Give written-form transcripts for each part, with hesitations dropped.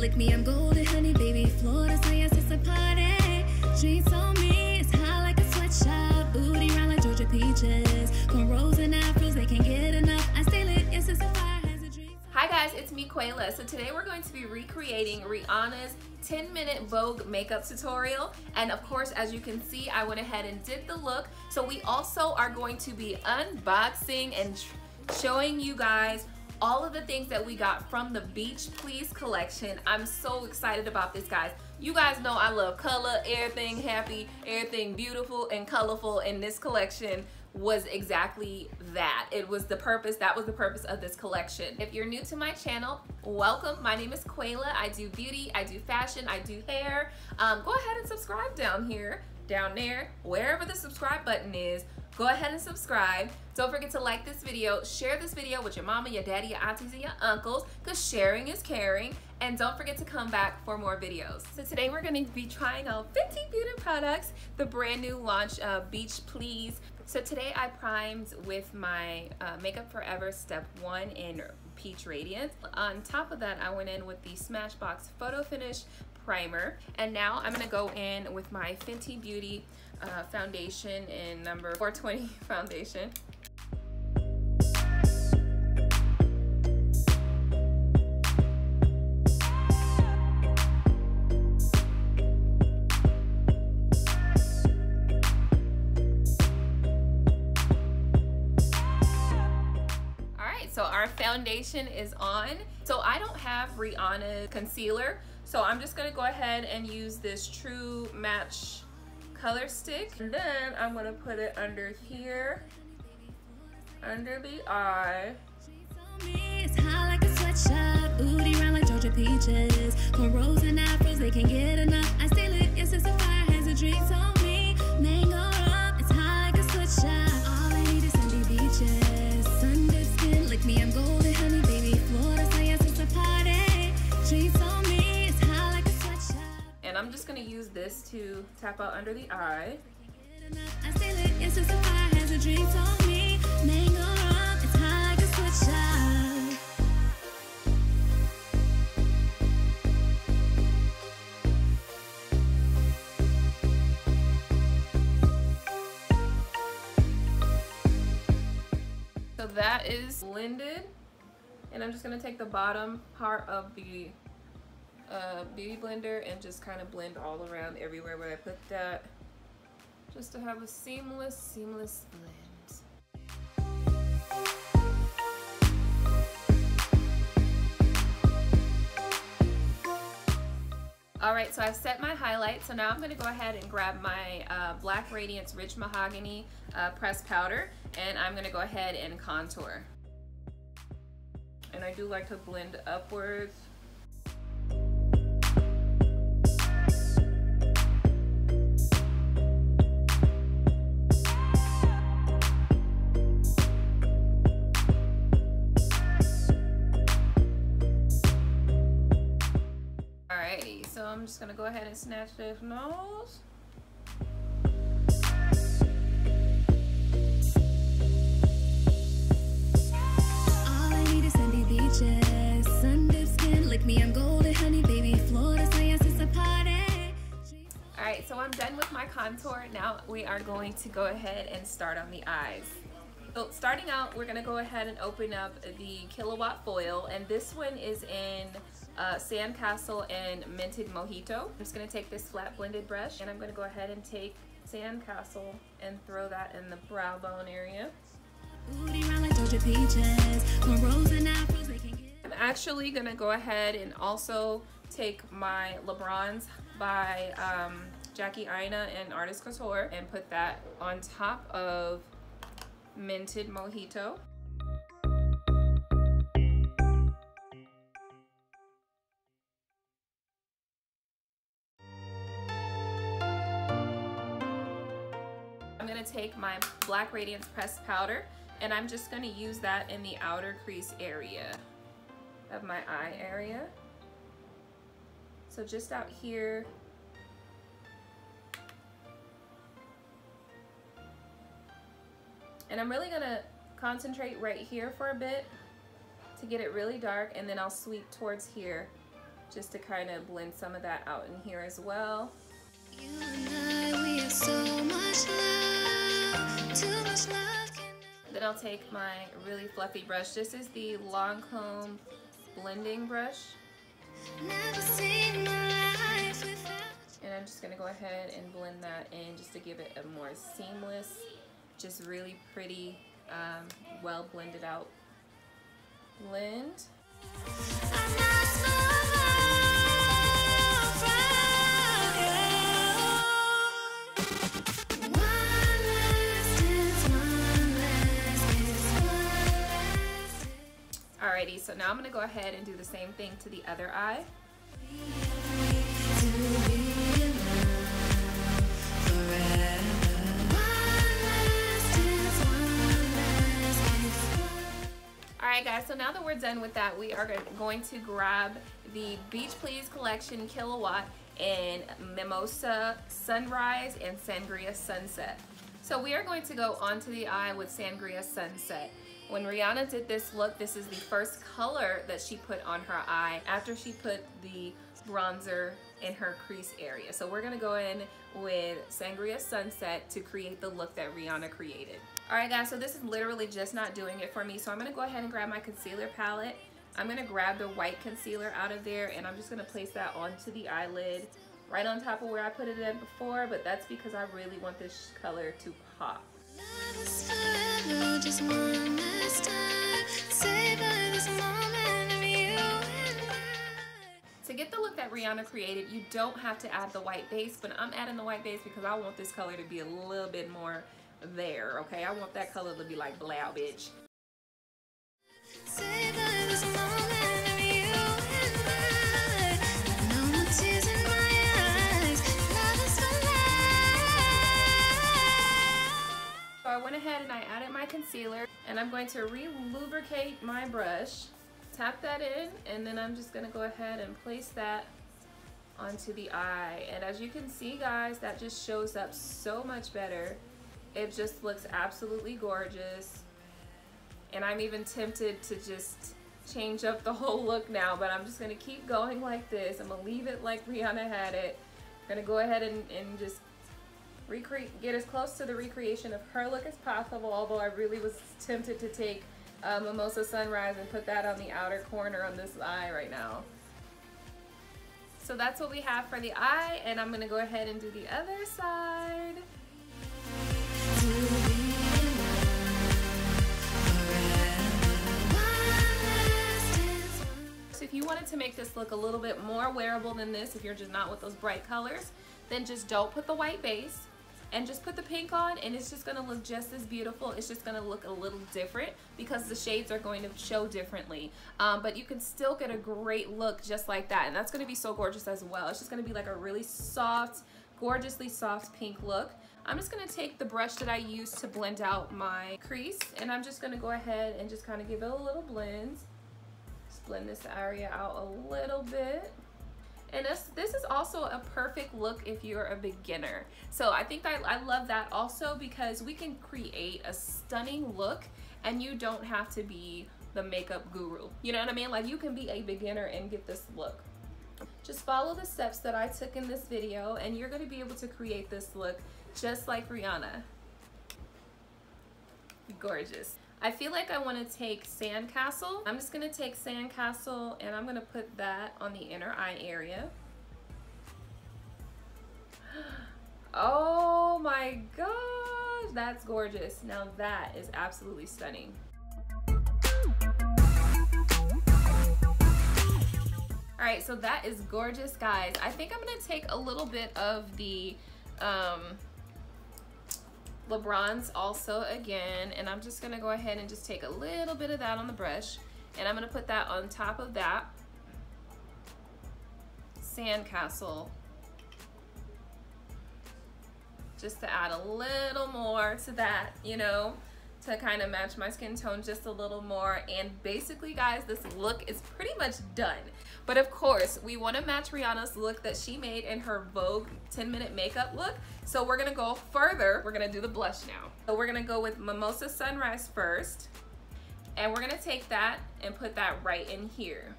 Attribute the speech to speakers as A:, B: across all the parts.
A: lick me, I'm golden, honey, baby. Florida, so yes, it's a party. Drinks on me, it's hot like a sweatshop. Booty round like Georgia peaches. Corals and afros, they can't get enough. I stay lit, yes, it's a fire, has a drink.
B: Hi guys, it's me, IAMQUALAH. So today we're going to be recreating Rihanna's 10-minute Vogue makeup tutorial. And of course, as you can see, I went ahead and did the look. So we also are going to be unboxing and showing you guys all of the things that we got from the Beach Please collection. I'm so excited about this, guys. You guys know I love color, everything happy, everything beautiful and colorful, and this collection was exactly that. It was the purpose, that was the purpose of this collection. If you're new to my channel, welcome. My name is IAMQUALAH. I do beauty, I do fashion, I do hair. Go ahead and subscribe down here, down there, wherever the subscribe button is. Go ahead and subscribe. Don't forget to like this video, share this video with your mama, your daddy, your aunties, and your uncles, because sharing is caring. And don't forget to come back for more videos. So today we're going to be trying out 50 beauty products, the brand new launch of Beach Please. So today I primed with my Makeup Forever Step 1 in Peach Radiance. On top of that, I went in with the Smashbox Photo Finish Primer. And now I'm going to go in with my Fenty Beauty foundation in number 420 foundation. So our foundation is on. So I don't have Rihanna concealer, so I'm just gonna go ahead and use this True Match color stick, and then I'm gonna put it under here, under the eye.
A: It's hot like a sweatshop, booty round like Georgia peaches. Corals and afros, they can't get enough. I stay lit, yes, it's a fire, has a drinks on me. Mango rum, it's hot like a sweatshop. All I need is sandy beaches. Sunday skin, lick me, I'm golden, honey, baby. Florida, so yes, it's a party. Drinks on me, it's hot like a sweatshop.
B: And I'm just gonna use this to tap out under the eye.
A: I stay lit, yes, it's a fire, has a drinks on me. Mango rum, it's hot like a sweatshop.
B: So that is blended, and I'm just gonna take the bottom part of the beauty blender and just kind of blend all around everywhere where I put that, just to have a seamless blend. All right, so I've set my highlight. So now I'm gonna go ahead and grab my Black Radiance Rich Mahogany pressed powder, and I'm gonna go ahead and contour. And I do like to blend upwards. Alrighty, so I'm just gonna go ahead and snatch this nose.
A: All I need is sandy beaches. Sunday skin, lick me, I'm golden, honey, baby. Florida, so yes, it's a party.
B: Alright, so I'm done with my contour. Now we are going to go ahead and start on the eyes. So starting out, we're gonna go ahead and open up the Kilowatt foil, and this one is in Sandcastle and Minted Mojito. I'm just gonna take this flat blended brush, and I'm gonna go ahead and take Sandcastle and throw that in the brow bone area. I'm actually gonna go ahead and also take my LeBrons by Jackie Aina and Artist Couture and put that on top of Minted Mojito. I'm gonna take my Black Radiance pressed powder, and I'm just gonna use that in the outer crease area of my eye area. So just out here. And I'm really gonna concentrate right here for a bit to get it really dark, and then I'll sweep towards here just to kind of blend some of that out in here as well.
A: You and I, we have so much love, too much love.
B: Then I'll take my really fluffy brush. This is the Lancome blending brush.
A: Never seen my life without.
B: And I'm just gonna go ahead and blend that in just to give it a more seamless, just really pretty, well blended out blend. Alrighty, so now I'm gonna go ahead and do the same thing to the other eye. Alright guys, so now that we're done with that, we are going to grab the Beach Please Collection Kilowatt in Mimosa Sunrise and Sangria Sunset. So we are going to go onto the eye with Sangria Sunset. When Rihanna did this look, this is the first color that she put on her eye after she put the bronzer in her crease area. So we're gonna go in with Sangria Sunset to create the look that Rihanna created. All right guys, so this is literally just not doing it for me. So I'm gonna go ahead and grab my concealer palette. I'm gonna grab the white concealer out of there and I'm just gonna place that onto the eyelid right on top of where I put it in before, but that's because I really want this color to pop.
A: Love is forever, just one last time. Savor this moment of you and I.
B: To get the look that Rihanna created, you don't have to add the white base, but I'm adding the white base because I want this color to be a little bit more there, okay? I want that color to be like blow, bitch.
A: Savor this moment of you and I. No more tears in my eyes. Love is for life.
B: So I went ahead and I added my concealer and I'm going to re-lubricate my brush. Tap that in and then I'm just gonna go ahead and place that onto the eye. And as you can see guys, that just shows up so much better. It just looks absolutely gorgeous. And I'm even tempted to just change up the whole look now, but I'm just gonna keep going like this. I'm gonna leave it like Rihanna had it. I'm gonna go ahead and just get as close to the recreation of her look as possible, although I really was tempted to take Mimosa Sunrise and put that on the outer corner on this eye right now. So that's what we have for the eye, and I'm gonna go ahead and do the other side. So if you wanted to make this look a little bit more wearable than this, if you're just not with those bright colors, then just don't put the white base and just put the pink on and it's just gonna look just as beautiful. It's just gonna look a little different because the shades are going to show differently. But you can still get a great look just like that, and that's gonna be so gorgeous as well. It's just gonna be like a really soft, gorgeously soft pink look. I'm just gonna take the brush that I used to blend out my crease and I'm just gonna go ahead and just kind of give it a little blend. Just blend this area out a little bit. And this is also a perfect look if you're a beginner. So I think I love that also because we can create a stunning look and you don't have to be the makeup guru. You know what I mean? Like you can be a beginner and get this look. Just follow the steps that I took in this video and you're gonna be able to create this look just like Rihanna. Gorgeous. I feel like I want to take Sandcastle. I'm just going to take Sandcastle and I'm going to put that on the inner eye area. Oh my gosh, that's gorgeous. Now that is absolutely stunning. All right, so that is gorgeous, guys. I think I'm going to take a little bit of the LeBron's also again, and I'm just gonna go ahead and just take a little bit of that on the brush and I'm gonna put that on top of that Sandcastle just to add a little more to that, you know, to kind of match my skin tone just a little more. And basically guys, this look is pretty much done. But of course, we want to match Rihanna's look that she made in her Vogue 10-minute makeup look. So we're going to go further. We're going to do the blush now. So we're going to go with Mimosa Sunrise first. And we're going to take that and put that right in here.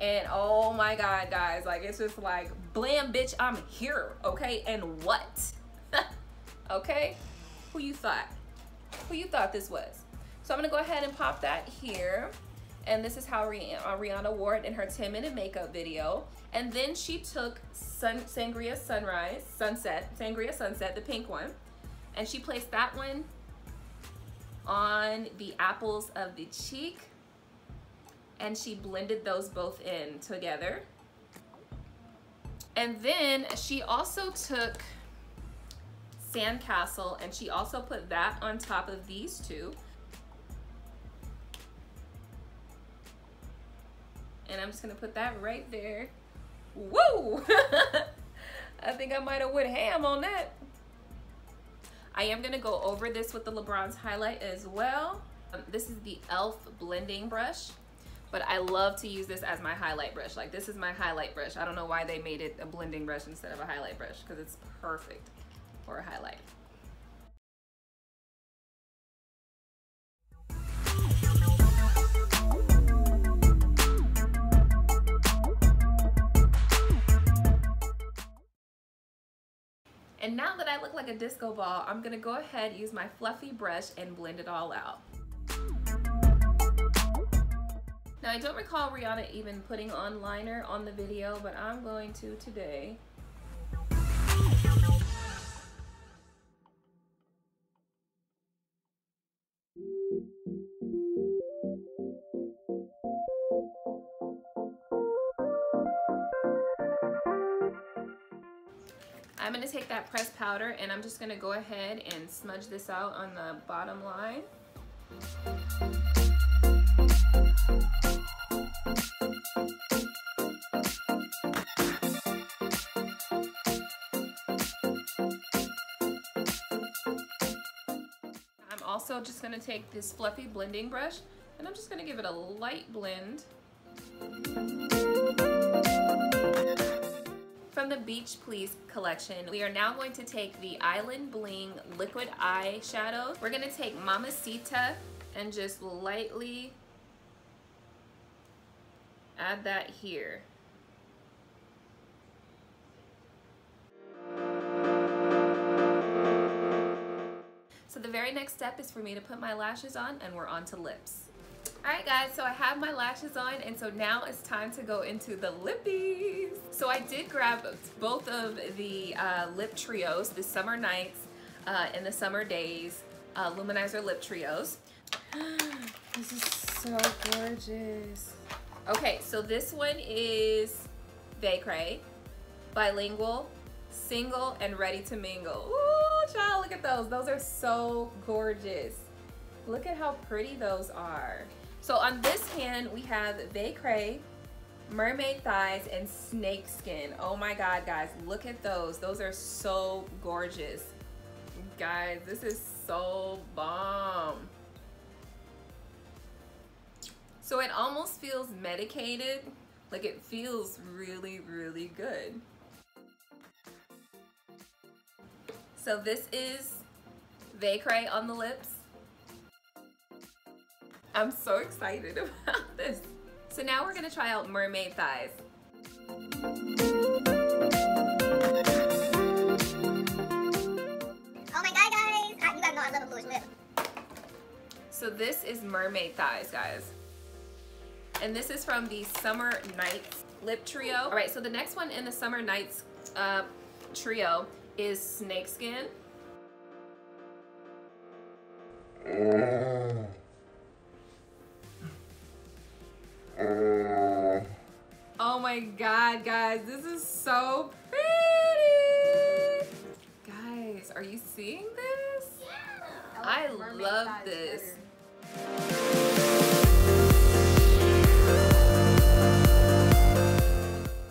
B: And oh my God, guys, like it's just like, blam, bitch, I'm here, okay? And what? Okay? Who you thought? Who you thought this was? So I'm gonna go ahead and pop that here. And this is how Rihanna wore it in her 10-minute makeup video. And then she took Sangria Sunset, the pink one, and she placed that one on the apples of the cheek, and she blended those both in together. And then she also took Sandcastle and she also put that on top of these two. And I'm just gonna put that right there. Woo! I think I might have went ham on that. I am gonna go over this with the LeBron's highlight as well. This is the e.l.f. blending brush, but I love to use this as my highlight brush. Like, this is my highlight brush. I don't know why they made it a blending brush instead of a highlight brush, because it's perfect for a highlight. And now that I look like a disco ball, I'm gonna go ahead and use my fluffy brush and blend it all out. Now, I don't recall Rihanna even putting on liner on the video, but I'm going to today. I'm gonna take that pressed powder and I'm just gonna go ahead and smudge this out on the bottom line. I'm also just gonna take this fluffy blending brush and I'm just gonna give it a light blend. From the Beach Please collection, we are now going to take the Island Bling liquid eyeshadow. We're gonna take Mamacita and just lightly add that here. So the very next step is for me to put my lashes on, and we're on to lips. Alright guys, so I have my lashes on, and so now it's time to go into the lippies. So I did grab both of the lip trios, the Summer Nights and the Summer Days Luminizer lip trios. This is so gorgeous. Okay, so this one is Vicariously, Bilingual, Single, and Ready to Mingle. Ooh, child, look at those. Those are so gorgeous. Look at how pretty those are. So on this hand, we have Vicariously, Mermaid Thighs, and Snake Skin. Oh my God, guys, look at those. Those are so gorgeous. Guys, this is so bomb. So it almost feels medicated. Like, it feels really, really good. So this is Vicariously on the lips. I'm so excited about this. So now we're gonna try out Mermaid Thighs.
C: Oh my God, guys! You guys know I love a bluish lip.
B: So this is Mermaid Thighs, guys. And this is from the Summer Nights lip trio. All right, so the next one in the Summer Nights trio is Snake Skin. Oh my God, guys, this is so pretty. Guys, are you seeing this?
C: Yeah.
B: I love this.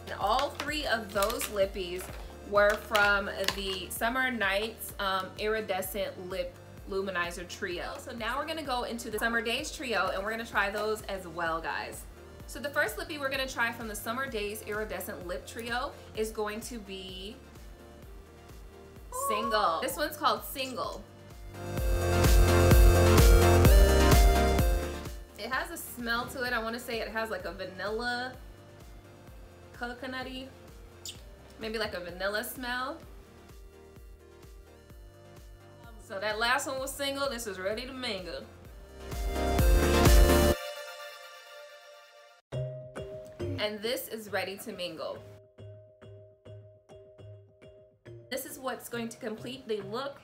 B: And all three of those lippies were from the Summer Nights Iridescent Lip Luminizer Trio. So now we're gonna go into the Summer Days Trio, and we're gonna try those as well, guys. So the first lippy we're gonna try from the Summer Days Iridescent Lip Trio is going to be Single. This one's called Single. It has a smell to it. I wanna say it has like a vanilla coconutty, maybe like a vanilla smell. So that last one was single, this is ready to mingle. And this is ready to mingle. This is what's going to complete the look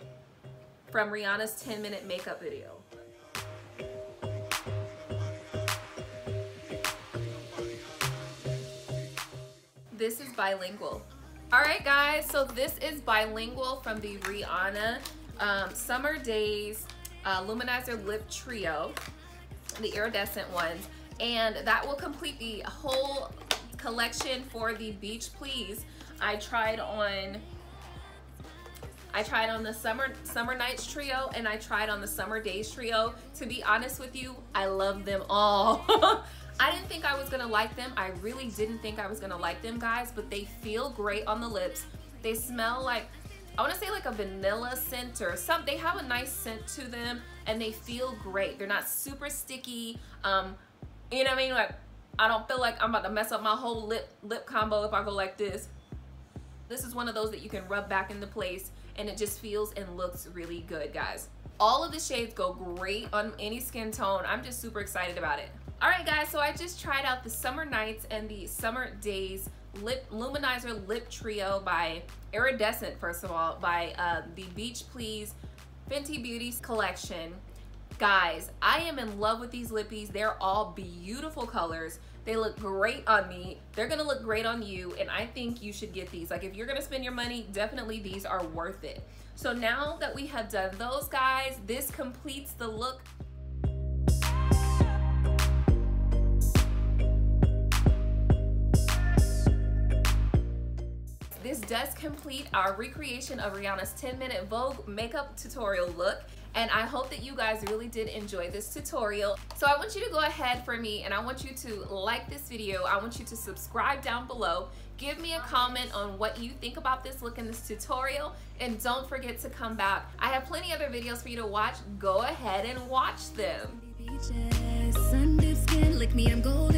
B: from Rihanna's 10-minute makeup video. This is Bilingual. All right, guys, so this is Bilingual from the Rihanna Summer Days Luminizer Lip Trio, the iridescent ones. And that will complete the whole collection for the Beach Please. I tried on the Summer Nights Trio, and I tried on the Summer Days Trio. To be honest with you, I love them all. I didn't think I was gonna like them. I really didn't think I was gonna like them, guys, but they feel great on the lips. They smell like, I wanna say like a vanilla scent or something. They have a nice scent to them, and they feel great. They're not super sticky. You know what I mean? Like, I don't feel like I'm about to mess up my whole lip combo if I go like this. This is one of those that you can rub back into place, and it just feels and looks really good, guys. All of the shades go great on any skin tone. I'm just super excited about it. All right, guys, so I just tried out the Summer Nights and the Summer Days Luminizer Lip Trio by Iridescent, first of all, by the Beach Please Fenty Beauty collection. Guys, I am in love with these lippies. They're all beautiful colors. They look great on me. They're gonna look great on you, and I think you should get these. Like, if you're gonna spend your money, definitely these are worth it. So now that we have done those, guys, this completes the look. This does complete our recreation of Rihanna's 10-minute Vogue makeup tutorial look. And I hope that you guys really did enjoy this tutorial. So I want you to go ahead for me, and I want you to like this video. I want you to subscribe down below. Give me a comment on what you think about this look in this tutorial. And don't forget to come back. I have plenty other videos for you to watch. Go ahead and watch them.
A: Sun-dipped skin, lick me, I'm golden.